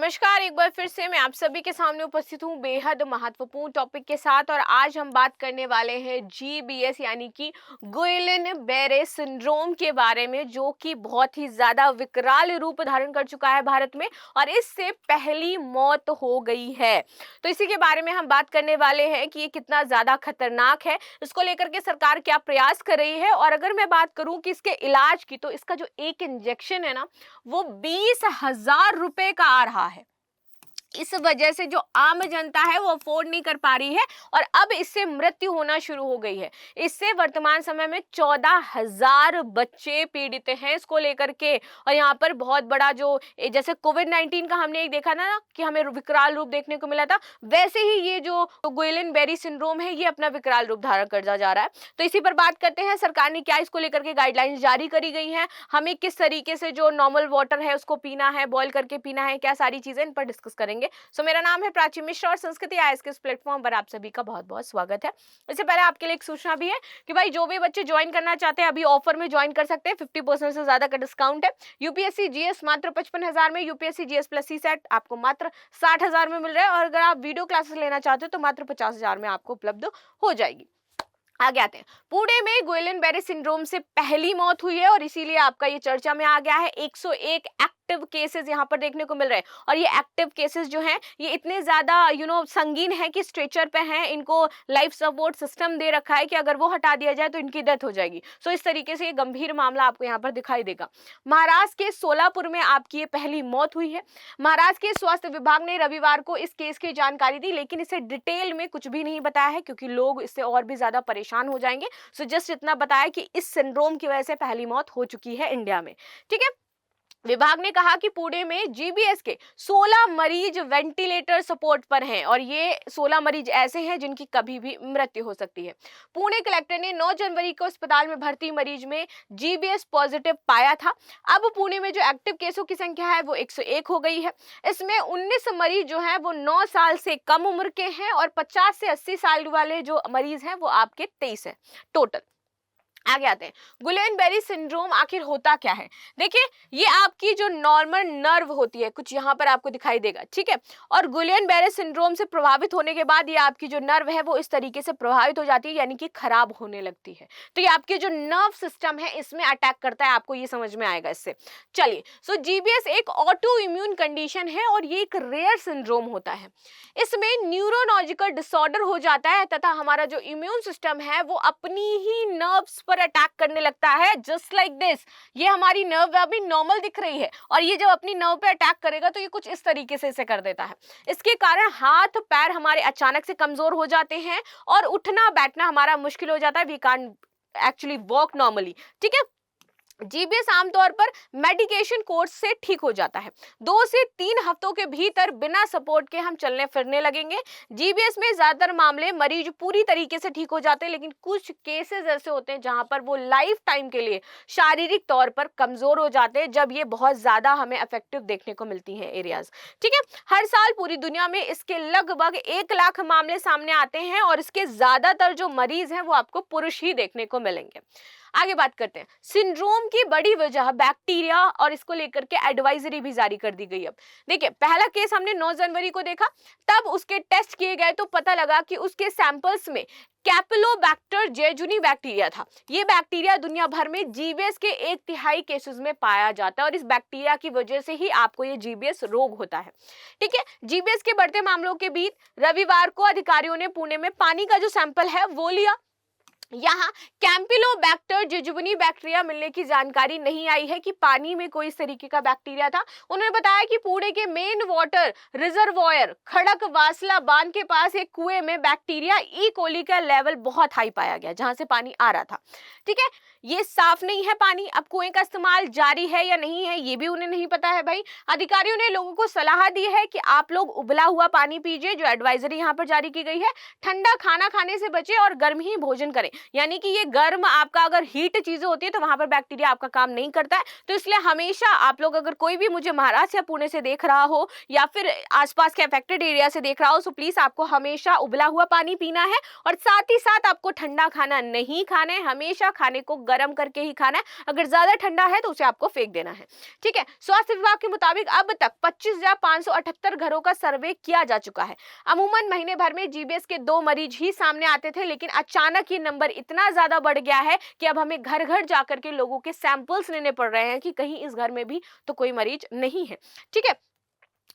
नमस्कार, एक बार फिर से मैं आप सभी के सामने उपस्थित हूँ बेहद महत्वपूर्ण टॉपिक के साथ। और आज हम बात करने वाले हैं जीबीएस यानी कि गुइलेन बेरे सिंड्रोम के बारे में, जो कि बहुत ही ज्यादा विकराल रूप धारण कर चुका है भारत में और इससे पहली मौत हो गई है। तो इसी के बारे में हम बात करने वाले हैं कि ये कितना ज्यादा खतरनाक है, इसको लेकर के सरकार क्या प्रयास कर रही है। और अगर मैं बात करूं कि इसके इलाज की, तो इसका जो एक इंजेक्शन है ना, वो 20,000 रुपए का आ रहा है। इस वजह से जो आम जनता है वो अफोर्ड नहीं कर पा रही है और अब इससे मृत्यु होना शुरू हो गई है। इससे वर्तमान समय में 14,000 बच्चे पीड़ित हैं इसको लेकर के। और यहाँ पर बहुत बड़ा जो जैसे कोविड-19 का हमने एक देखा था ना कि हमें विकराल रूप देखने को मिला था, वैसे ही ये जो गुइलेन बेरी सिंड्रोम है ये अपना विकराल रूप धारण करता जा रहा है। तो इसी पर बात करते हैं, सरकार ने क्या इसको लेकर के गाइडलाइंस जारी करी गई हैं, हमें किस तरीके से जो नॉर्मल वाटर है उसको पीना है, बॉयल करके पीना है, क्या सारी चीजें इन पर डिस्कस करेंगे। मेरा नाम है प्राची मिश्रा और संस्कृति आईएएस के इस प्लेटफॉर्म पर आप सभी का बहुत बहुत स्वागत है। इससे पहले आपके लिए एक सूचना भी है कि भाई जो भी बच्चे ज्वाइन करना चाहते हैं अभी ऑफर में ज्वाइन कर सकते हैं। 50% से ज्यादा का डिस्काउंट है। यूपीएससी जीएस मात्र 55,000 में, यूपीएससी जीएस प्लस सी सेट आपको मात्र 60,000 में मिल रहा है और अगर आप वीडियो क्लासेस लेना चाहते हो तो मात्र 50,000 में आपको उपलब्ध हो जाएगी। आगे आते हैं, पुणे में गुइलेन बेरे सिंड्रोम से पहली मौत हुई है और इसीलिए आपका ये चर्चा में आ गया है। 101 एक्टिव केसेस यहाँ पर देखने को मिल रहे हैं और ये एक्टिव केसेस जो हैं ये इतने ज्यादा संगीन है कि स्ट्रेचर पे हैं, इनको लाइफ सपोर्ट सिस्टम दे रखा है कि अगर वो हटा दिया जाए तो इनकी डेथ हो जाएगी। सो इस तरीके से ये गंभीर मामला आपको यहाँ पर दिखाई देगा। महाराष्ट्र के सोलापुर में आपकी ये पहली मौत हुई है। महाराष्ट्र के स्वास्थ्य विभाग ने रविवार को इस केस की जानकारी दी, लेकिन इसे डिटेल में कुछ भी नहीं बताया है क्योंकि लोग इससे और भी ज्यादा परेशान हो जाएंगे। सो जस्ट इतना बताया कि इस सिंड्रोम की वजह से पहली मौत हो चुकी है इंडिया में। ठीक है, विभाग ने कहा कि पुणे में जीबीएस के 16 मरीज वेंटिलेटर सपोर्ट पर हैं और ये 16 मरीज ऐसे हैं जिनकी कभी भी मृत्यु हो सकती है। पुणे कलेक्टर ने 9 जनवरी को अस्पताल में भर्ती मरीज में जीबीएस पॉजिटिव पाया था। अब पुणे में जो एक्टिव केसों की संख्या है वो 101 हो गई है। इसमें 19 मरीज जो हैं वो 9 साल से कम उम्र के हैं और 50 से 80 साल वाले जो मरीज हैं वो आपके 23 हैं टोटल। आगे आते हैं, गुइलेन बेरी सिंड्रोम आखिर होता क्या है। देखिए, ये आपकी जो नॉर्मल नर्व होती है कुछ यहाँ पर आपको दिखाई देगा, ठीक है। और गुइलेन बेरी सिंड्रोम से प्रभावित होने के बाद ये आपकी जो नर्व है वो इस तरीके से प्रभावित हो जाती है, यानी कि खराब होने लगती है। तो ये आपके जो नर्व सिस्टम है इसमें अटैक करता है, आपको ये समझ में आएगा इससे। चलिए, सो जीबीएस एक ऑटो इम्यून कंडीशन है और ये एक रेयर सिंड्रोम होता है। इसमें न्यूरोलॉजिकल डिसऑर्डर हो जाता है तथा हमारा जो इम्यून सिस्टम है वो अपनी ही नर्व्स पर अटैक करने लगता है, जस्ट लाइक दिस। ये हमारी नर्व अभी नॉर्मल दिख रही है और ये जब अपनी नर्व पे अटैक करेगा तो ये कुछ इस तरीके से इसे कर देता है। इसके कारण हाथ पैर हमारे अचानक से कमजोर हो जाते हैं और उठना बैठना हमारा मुश्किल हो जाता है। We can't actually walk normally. ठीक है, जीबीएस आमतौर पर मेडिकेशन कोर्स से ठीक हो जाता है। 2 से 3 हफ्तों के भीतर बिना सपोर्ट के हम चलने फिरने लगेंगे। जीबीएस में ज्यादातर मामले मरीज पूरी तरीके से ठीक हो जाते हैं, लेकिन कुछ केसेस ऐसे होते हैं जहां पर वो लाइफ टाइम के लिए शारीरिक तौर पर कमजोर हो जाते हैं, जब ये बहुत ज्यादा हमें इफेक्टिव देखने को मिलती हैं एरियाज। ठीक है, हर साल पूरी दुनिया में इसके लगभग 1 लाख मामले सामने आते हैं और इसके ज्यादातर जो मरीज हैं वो आपको पुरुष ही देखने को मिलेंगे। आगे बात करते हैं, सिंड्रोम की बड़ी वजह बैक्टीरिया और इसको लेकर के एडवाइजरी भी जारी कर दी गई। अब देखिए, पहला केस हमने 9 जनवरी को देखा, तब उसके टेस्ट किए गए तो पता लगा कि उसके सैंपल्स में कैपिलोबैक्टर जेजुनी बैक्टीरिया था। ये बैक्टीरिया दुनिया भर में जीबीएस के 1/3 केसेस में पाया जाता है और इस बैक्टीरिया की वजह से ही आपको ये जीबीएस रोग होता है। ठीक है, जीबीएस के बढ़ते मामलों के बीच रविवार को अधिकारियों ने पुणे में पानी का जो सैंपल है वो लिया। यहाँ कैंपिलोबैक्टर जेजुनी बैक्टीरिया मिलने की जानकारी नहीं आई है कि पानी में कोई इस तरीके का बैक्टीरिया था। उन्होंने बताया कि पुणे के मेन वाटर रिजर्वॉयर खड़क वासला बांध के पास एक कुएं में बैक्टीरिया ई कोली का लेवल बहुत हाई पाया गया, जहां से पानी आ रहा था। ठीक है, ये साफ नहीं है पानी। अब कुएं का इस्तेमाल जारी है या नहीं है ये भी उन्हें नहीं पता है भाई। अधिकारियों ने लोगों को सलाह दी है कि आप लोग उबला हुआ पानी पीजिए, जो एडवाइजरी यहाँ पर जारी की गई है। ठंडा खाना खाने से बचे और गर्म ही भोजन करें। यानी कि ये गर्म आपका अगर हीट चीजें होती है तो वहां पर बैक्टीरिया आपका काम नहीं करता है। तो इसलिए हमेशा आप लोग, अगर कोई भी मुझे महाराष्ट्र या पुणे से देख रहा हो या फिर आसपास के अफेक्टेड एरिया से देख रहा हो, सो प्लीज आपको हमेशा उबला हुआ पानी पीना है और साथ ही साथ आपको ठंडा खाना नहीं खाना है, हमेशा खाने को गर्म करके ही खाना है। अगर ज्यादा ठंडा है तो उसे आपको फेंक देना है। ठीक है, स्वास्थ्य विभाग के मुताबिक अब तक 25,578 घरों का सर्वे किया जा चुका है। अमूमन महीने भर में जीबीएस के 2 मरीज ही सामने आते थे, लेकिन अचानक ये नंबर इतना ज्यादा बढ़ गया है कि अब हमें घर घर जाकर के लोगों के सैंपल्स लेने पड़ रहे हैं कि कहीं इस घर में भी तो कोई मरीज नहीं है। ठीक है,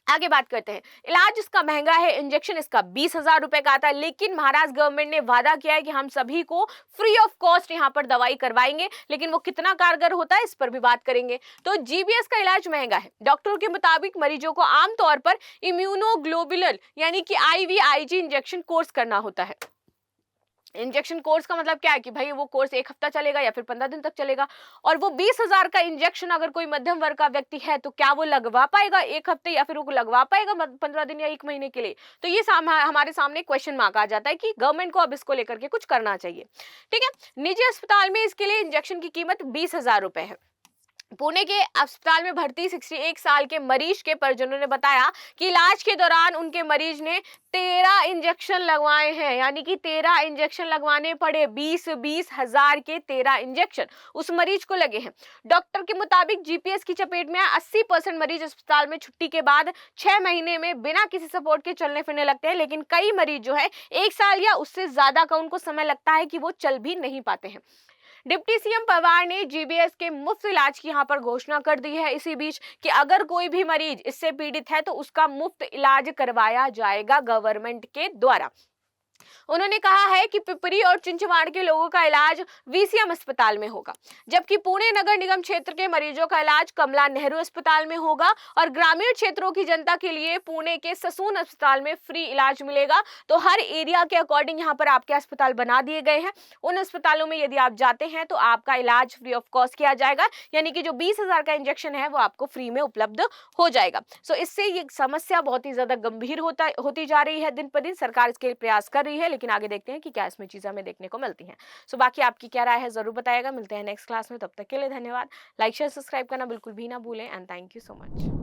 आगे बात करते हैं। इलाज इसका महंगा है, इंजेक्शन इसका 20,000 रुपए का आता है, लेकिन महाराष्ट्र गवर्नमेंट ने वादा किया है कि हम सभी को फ्री ऑफ कॉस्ट यहाँ पर दवाई करवाएंगे, लेकिन वो कितना कारगर होता है इस पर भी बात करेंगे। तो जीबीएस का इलाज महंगा है। डॉक्टरों के मुताबिक मरीजों को आमतौर पर इम्यूनोग्लोबुलर यानी कि IVIG इंजेक्शन कोर्स करना होता है। इंजेक्शन कोर्स का मतलब क्या है कि भाई वो कोर्स 1 हफ्ता चलेगा या फिर 15 दिन तक चलेगा, और वो 20,000 का इंजेक्शन अगर कोई मध्यम वर्ग का व्यक्ति है तो क्या वो लगवा पाएगा 1 हफ्ते, या फिर वो लगवा पाएगा 15 दिन या 1 महीने के लिए? तो ये हमारे सामने क्वेश्चन मार्क आ जाता है कि गवर्नमेंट को अब इसको लेकर के कुछ करना चाहिए। ठीक है, निजी अस्पताल में इसके लिए इंजेक्शन की कीमत 20,000 रुपए है। पुणे के अस्पताल में भर्ती 61 साल के मरीज के परिजनों ने बताया कि इलाज के दौरान उनके मरीज ने 13 इंजेक्शन लगवाए हैं, यानी कि 13 इंजेक्शन लगवाने पड़े। 20-20 हजार के 13 इंजेक्शन उस मरीज को लगे हैं। डॉक्टर के मुताबिक जीपीएस की चपेट में 80% मरीज अस्पताल में छुट्टी के बाद 6 महीने में बिना किसी सपोर्ट के चलने फिरने लगते हैं, लेकिन कई मरीज जो है 1 साल या उससे ज्यादा का उनको समय लगता है कि वो चल भी नहीं पाते हैं। डिप्टी सीएम पवार ने जीबीएस के मुफ्त इलाज की यहां पर घोषणा कर दी है इसी बीच कि अगर कोई भी मरीज इससे पीड़ित है तो उसका मुफ्त इलाज करवाया जाएगा गवर्नमेंट के द्वारा। उन्होंने कहा है कि पिपरी और चिंचवाड़ के लोगों का इलाज वीसीएम अस्पताल में होगा, जबकि पुणे नगर निगम क्षेत्र के मरीजों का इलाज कमला नेहरू अस्पताल में होगा, और ग्रामीण क्षेत्रों की जनता के लिए पुणे के ससून अस्पताल में फ्री इलाज मिलेगा। तो हर एरिया के अकॉर्डिंग यहाँ पर आपके अस्पताल बना दिए गए हैं। उन अस्पतालों में यदि आप जाते हैं तो आपका इलाज फ्री ऑफ कॉस्ट किया जाएगा, यानी कि जो 20,000 का इंजेक्शन है वो आपको फ्री में उपलब्ध हो जाएगा। सो इससे ये समस्या बहुत ही ज्यादा गंभीर होती जा रही है दिन पर दिन। सरकार इसके लिए प्रयास कर रही है, लेकिन आगे देखते हैं कि क्या इसमें चीजें हमें देखने को मिलती हैं। सो बाकी आपकी क्या राय है जरूर बताइएगा। मिलते हैं नेक्स्ट क्लास में, तब तक के लिए धन्यवाद। लाइक शेयर सब्सक्राइब करना बिल्कुल भी ना भूलें, and thank you so much.